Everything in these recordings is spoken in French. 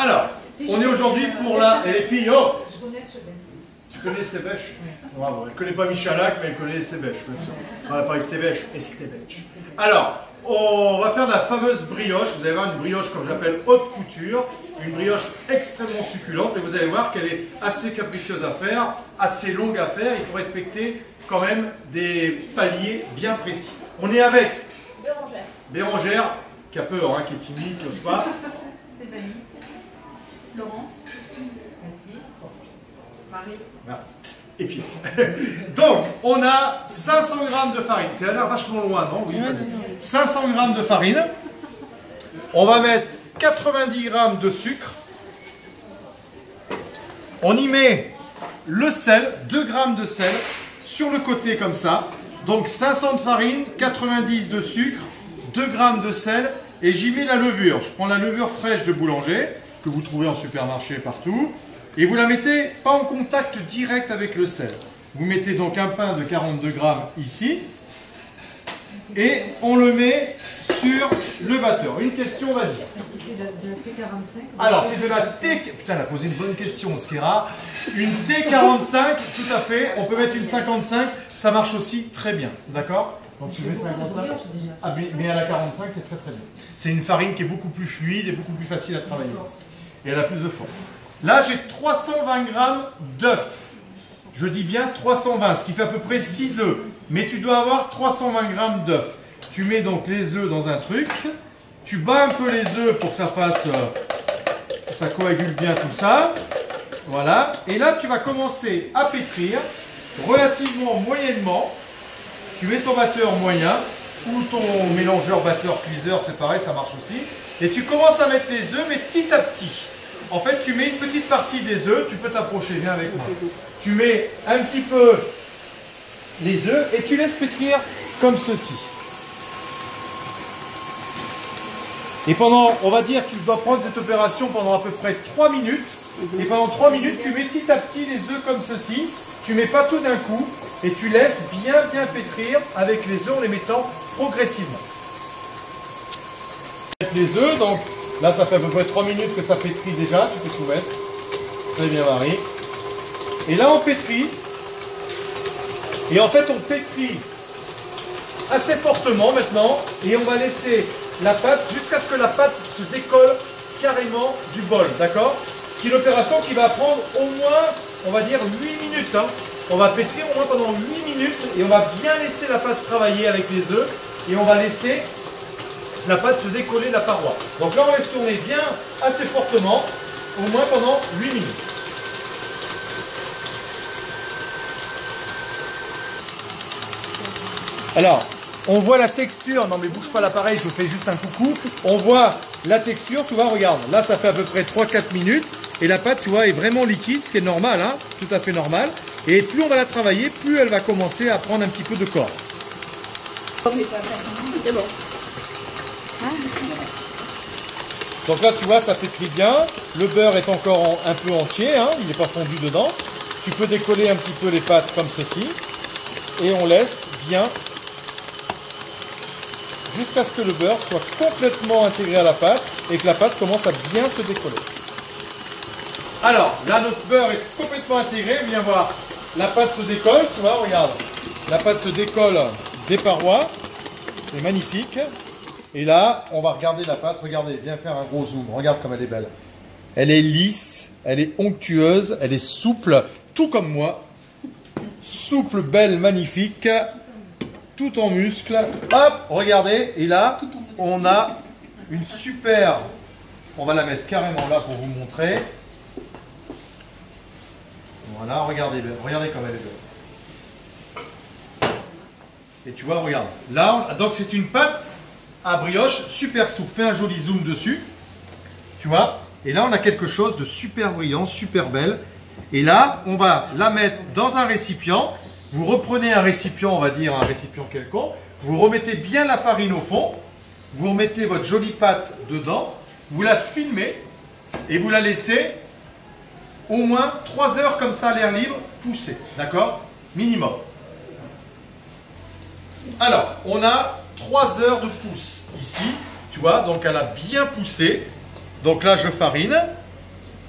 Alors, on est aujourd'hui pour la... Et les filles, oh, tu connais Estébèche? Bravo, elle ne connaît pas Michalak, mais elle connaît Estébèche, bien sûr. Voilà, pas Estébèche, Estébèche. Alors, on va faire de la fameuse brioche. Vous allez voir une brioche, comme j'appelle, haute couture. Une brioche extrêmement succulente, mais vous allez voir qu'elle est assez capricieuse à faire, assez longue à faire. Il faut respecter quand même des paliers bien précis. On est avec Bérangère, qui a peur, hein, qui est timide, qui n'ose pas. Stéphanie, Laurence, Cathy, Marie. Voilà. Et puis, donc, on a 500 g de farine. Tu as l'air vachement loin, non? Oui, 500 g de farine. On va mettre 90 g de sucre. On y met le sel, 2 g de sel, sur le côté comme ça. Donc 500 de farine, 90 de sucre, 2 g de sel, et j'y mets la levure. Je prends la levure fraîche de boulanger, que vous trouvez en supermarché partout, et vous la mettez pas en contact direct avec le sel. Vous mettez donc un pain de 42 g ici, et on le met sur le batteur. Une question, vas-y. Est-ce que c'est de la T45? Alors, c'est de la T... Putain, elle a posé une bonne question, ce qui est rare. Une T45, tout à fait. On peut mettre une 55, ça marche aussi très bien. D'accord? Donc tu mets 55. Ah, mais à la 45, c'est très très bien. C'est une farine qui est beaucoup plus fluide et beaucoup plus facile à travailler. Et elle a plus de force. Là, j'ai 320 g d'œufs. Je dis bien 320, ce qui fait à peu près 6 œufs. Mais tu dois avoir 320 g d'œufs. Tu mets donc les œufs dans un truc. Tu bats un peu les œufs pour que ça fasse... que ça coagule bien tout ça. Voilà. Et là, tu vas commencer à pétrir relativement moyennement. Tu mets ton batteur moyen ou ton mélangeur batteur-cuiseur, c'est pareil, ça marche aussi. Et tu commences à mettre les œufs, mais petit à petit. En fait, tu mets une petite partie des œufs, tu peux t'approcher, viens avec moi. Tu mets un petit peu les œufs et tu laisses pétrir comme ceci. Et pendant, on va dire, tu dois prendre cette opération pendant à peu près 3 minutes. Et pendant 3 minutes, tu mets petit à petit les œufs comme ceci. Tu ne mets pas tout d'un coup. Et tu laisses bien pétrir avec les œufs en les mettant progressivement. Les œufs, donc là ça fait à peu près 3 minutes que ça pétrit déjà, tu peux tout mettre. Très bien Marie. Et là on pétrit. Et en fait on pétrit assez fortement maintenant. Et on va laisser la pâte jusqu'à ce que la pâte se décolle carrément du bol, d'accord? Ce qui est l'opération qui va prendre au moins, on va dire 8 minutes. Hein. On va pétrir au moins pendant 8 minutes et on va bien laisser la pâte travailler avec les œufs et on va laisser la pâte se décoller de la paroi. Donc là on laisse tourner bien assez fortement, au moins pendant 8 minutes. Alors, on voit la texture, non mais bouge pas l'appareil, je fais juste un coucou. On voit la texture, tu vois, regarde, là ça fait à peu près 3-4 minutes et la pâte, tu vois, est vraiment liquide, ce qui est normal, hein, tout à fait normal. Et plus on va la travailler, plus elle va commencer à prendre un petit peu de corps. C'est bon. Donc là, tu vois, ça pétrit bien. Le beurre est encore un peu entier, hein, il n'est pas fondu dedans. Tu peux décoller un petit peu les pâtes comme ceci. Et on laisse bien jusqu'à ce que le beurre soit complètement intégré à la pâte et que la pâte commence à bien se décoller. Alors, là, notre beurre est complètement intégré. Viens voir. La pâte se décolle, tu vois, regarde. La pâte se décolle des parois. C'est magnifique. Et là, on va regarder la pâte. Regardez, viens faire un gros zoom. Regarde comme elle est belle. Elle est lisse, elle est onctueuse, elle est souple, tout comme moi. Souple, belle, magnifique. Tout en muscles. Hop, regardez. Et là, on a une super... On va la mettre carrément là pour vous montrer. Voilà, regardez comme elle est belle. Et tu vois, regarde. Là, donc c'est une pâte à brioche super souple. Fais un joli zoom dessus. Tu vois. Et là, on a quelque chose de super brillant, super belle. Et là, on va la mettre dans un récipient. Vous reprenez un récipient, on va dire un récipient quelconque. Vous remettez bien la farine au fond. Vous remettez votre jolie pâte dedans. Vous la filmez et vous la laissez au moins 3 heures comme ça à l'air libre, pousser, d'accord? Minimum. Alors, on a 3 heures de pousse ici, tu vois, donc elle a bien poussé. Donc là, je farine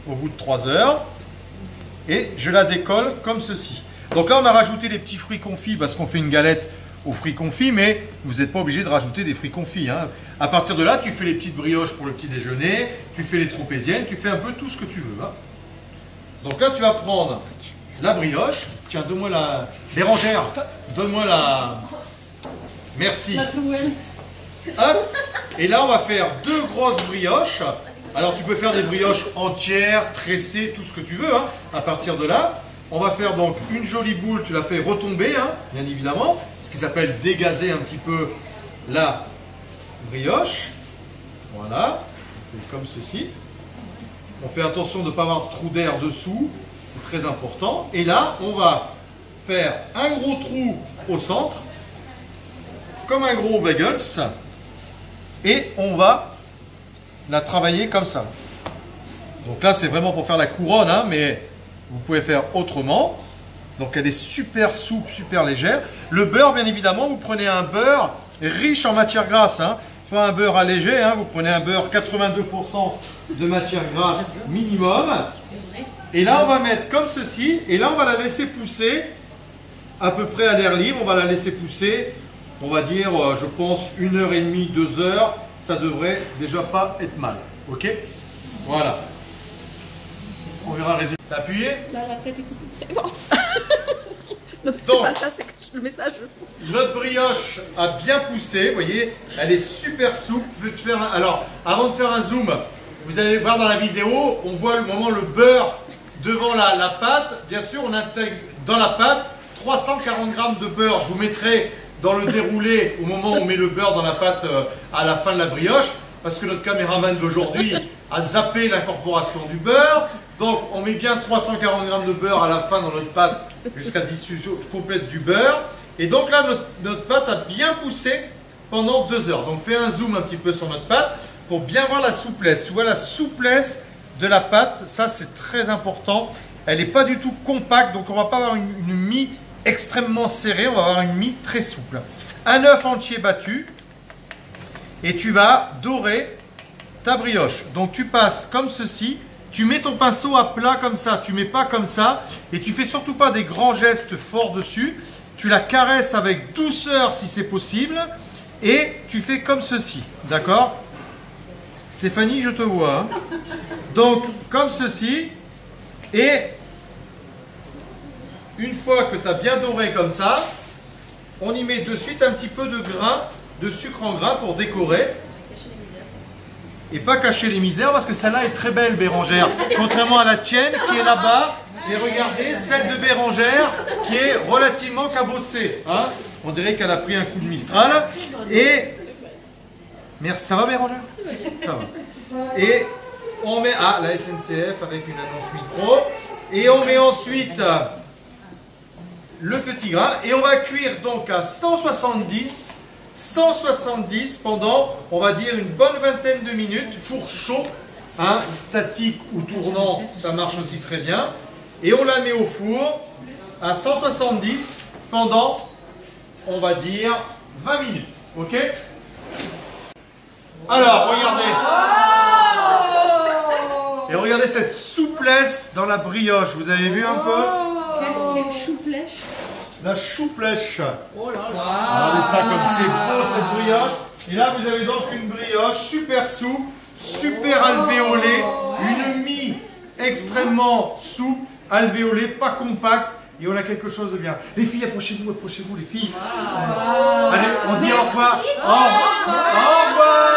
au bout de 3 heures. Et je la décolle comme ceci. Donc là, on a rajouté des petits fruits confits parce qu'on fait une galette aux fruits confits, mais vous n'êtes pas obligé de rajouter des fruits confits. Hein. À partir de là, tu fais les petites brioches pour le petit déjeuner, tu fais les tropéziennes, tu fais un peu tout ce que tu veux. Hein. Donc là, tu vas prendre la brioche. Tiens, donne-moi la... Bérangère, donne-moi la... Merci. Hop. Et là, on va faire 2 grosses brioches. Alors, tu peux faire des brioches entières, tressées, tout ce que tu veux. Hein. À partir de là, on va faire donc une jolie boule. Tu la fais retomber, hein, bien évidemment. Ce qui s'appelle dégazer un petit peu la brioche. Voilà. On fait comme ceci. On fait attention de ne pas avoir de trou d'air dessous. C'est très important. Et là, on va faire un gros trou au centre, comme un gros bagels. Et on va la travailler comme ça. Donc là, c'est vraiment pour faire la couronne, hein, mais vous pouvez faire autrement. Donc elle est super souple, super légère. Le beurre, bien évidemment, vous prenez un beurre riche en matière grasse. Hein. Pas un beurre allégé, hein. Vous prenez un beurre 82% de matière grasse minimum. Et là, on va mettre comme ceci. Et là, on va la laisser pousser à peu près à l'air libre. On va la laisser pousser, on va dire, je pense, 1h30, 2 heures. Ça devrait déjà pas être mal. Ok? Voilà. On verra le résultat. T'as appuyé? Là, la tête est coupée. C'est bon. Non, c'est Donc, pas ça, c'est le message. notre brioche a bien poussé, vous voyez, elle est super souple. Alors, avant de faire un zoom, vous allez voir dans la vidéo, on voit le moment le beurre devant la pâte. Bien sûr, on intègre dans la pâte 340 g de beurre. Je vous mettrai dans le déroulé au moment où on met le beurre dans la pâte à la fin de la brioche, parce que notre caméraman d'aujourd'hui a zappé l'incorporation du beurre. Donc, on met bien 340 g de beurre à la fin dans notre pâte jusqu'à diffusion complète du beurre. Et donc là, notre pâte a bien poussé pendant 2 heures. Donc, fais un zoom un petit peu sur notre pâte pour bien voir la souplesse. Tu vois la souplesse de la pâte, ça c'est très important. Elle n'est pas du tout compacte, donc on ne va pas avoir une mie extrêmement serrée, on va avoir une mie très souple. Un œuf entier battu et tu vas dorer ta brioche. Donc tu passes comme ceci, tu mets ton pinceau à plat comme ça, tu mets pas comme ça et tu fais surtout pas des grands gestes forts dessus. Tu la caresses avec douceur si c'est possible et tu fais comme ceci, d'accord? Stéphanie, je te vois. Hein. Donc comme ceci et une fois que tu as bien doré comme ça, on y met de suite un petit peu de grain, de sucre en grain pour décorer. Et pas cacher les misères parce que celle-là est très belle, Bérangère. Contrairement à la tienne qui est là-bas. Et regardez, celle de Bérangère qui est relativement cabossée. Hein, on dirait qu'elle a pris un coup de Mistral. Et... Merci, ça va Bérangère? Ça va. Et on met... Ah, la SNCF avec une annonce micro. Et on met ensuite... le petit grain et on va cuire donc à 170 pendant, on va dire, une bonne vingtaine de minutes, four chaud, hein, statique ou tournant, ça marche aussi très bien. Et on la met au four à 170 pendant, on va dire, 20 minutes. Ok? Alors, regardez. Et regardez cette souplesse dans la brioche. Vous avez vu un peu? Quelle chouplèche. La chouplèche. Oh là là. Regardez ça comme c'est beau cette brioche. Et là vous avez donc une brioche super souple, super alvéolée, une mie extrêmement souple, alvéolée, pas compacte. Et on a quelque chose de bien. Les filles, approchez-vous les filles. Allez, on dit au revoir. Au revoir.